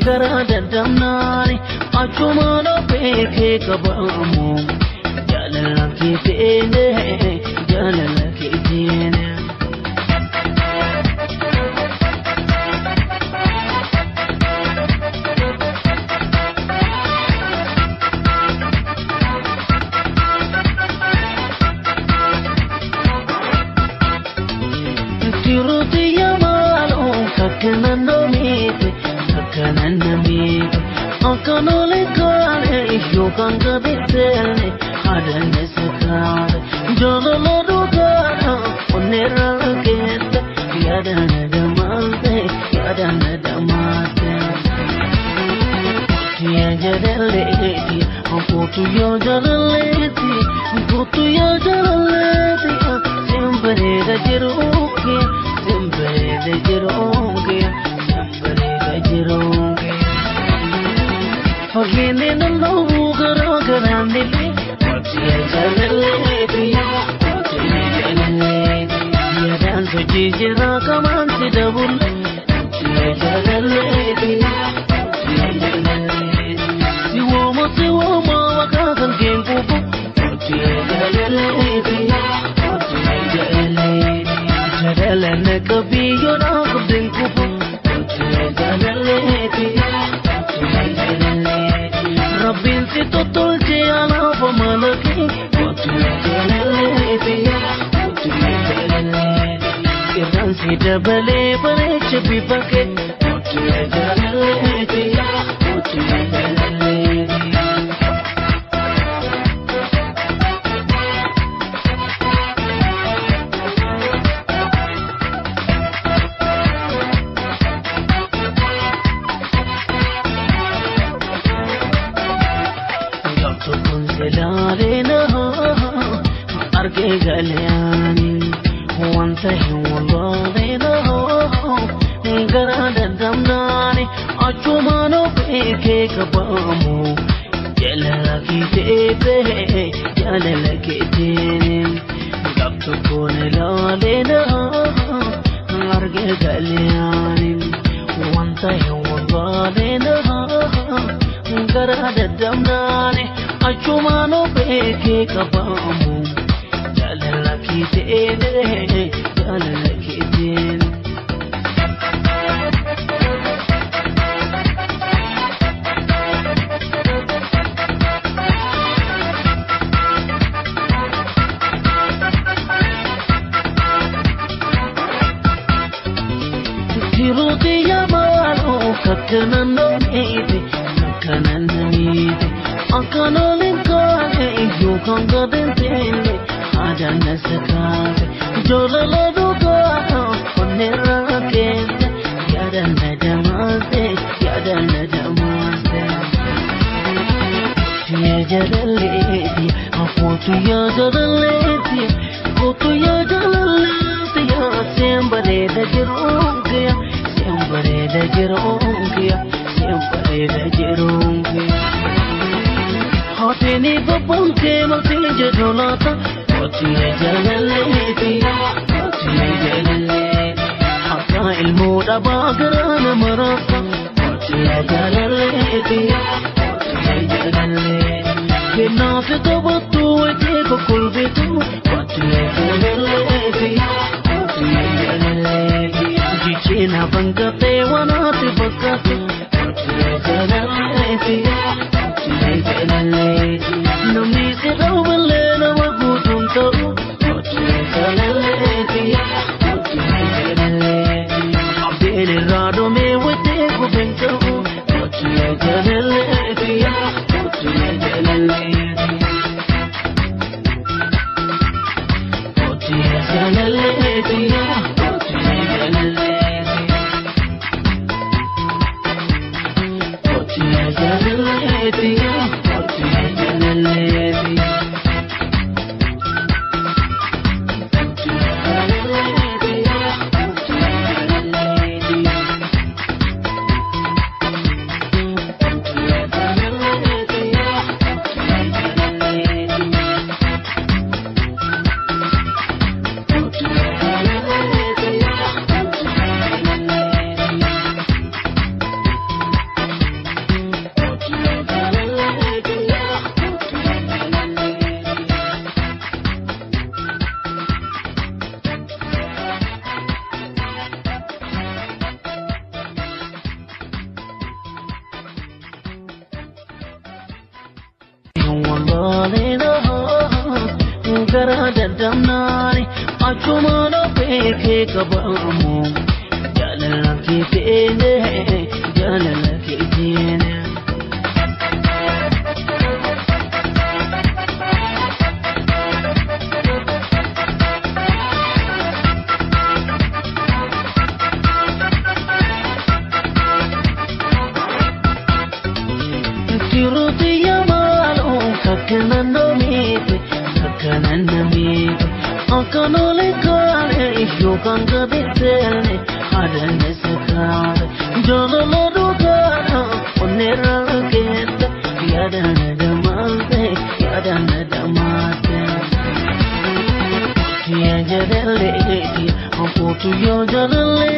garada damnani achumano peke kabamu jalala kitene Akanole kare yokanga bitene hadane sakare jololo dogara onera kete yadana damate tiya jadaleti apotu yo jadaleti sempre da jiroke Forgene no gara nili tiya jadaleti tiya dan sojira kaman sidabul tiya jadaleti siwomo wakakan kenkupu tiya jadaleti jadalene kabiyo na kubdenkupu tiya jadaleti Rabbin si tutol ke ala pamalaki tiya jadaleti kiran si dabale pare chapi pake tiya jadaleti Arge galyani wanta hiwalena garada damnani achumano peke kabamu jalala kitene gapto kone lalena arge galyani wanta hiwalena garada damnani achumano peke kabamu jalala kitene Tiruti yamalo kakanano nide akanole kare yokanga dentene adana sakare jolala dogara onera kete yadana damase tiya jadaleti apotu ya jadaleti ya sembare da jirungiya Hoteni babun ke mati jadolata tiya jadaleti Haka ilmu da bagarana marasa tiya jadaleti Kena fito batu ete kokul bitu tiya jadaleti Jichina bangate wanati bakate tiya jadaleti Nami se rawale na wagutun tau tiya jadaleti Abdele rado me wete kubentau tiya jadaleti balena gara dadamnani achumano peke kabamu jalala ki tene Akanole kare yokanga bitene hadane sakare jololo dugana onera geta yadana damate yajalele apotu yajalele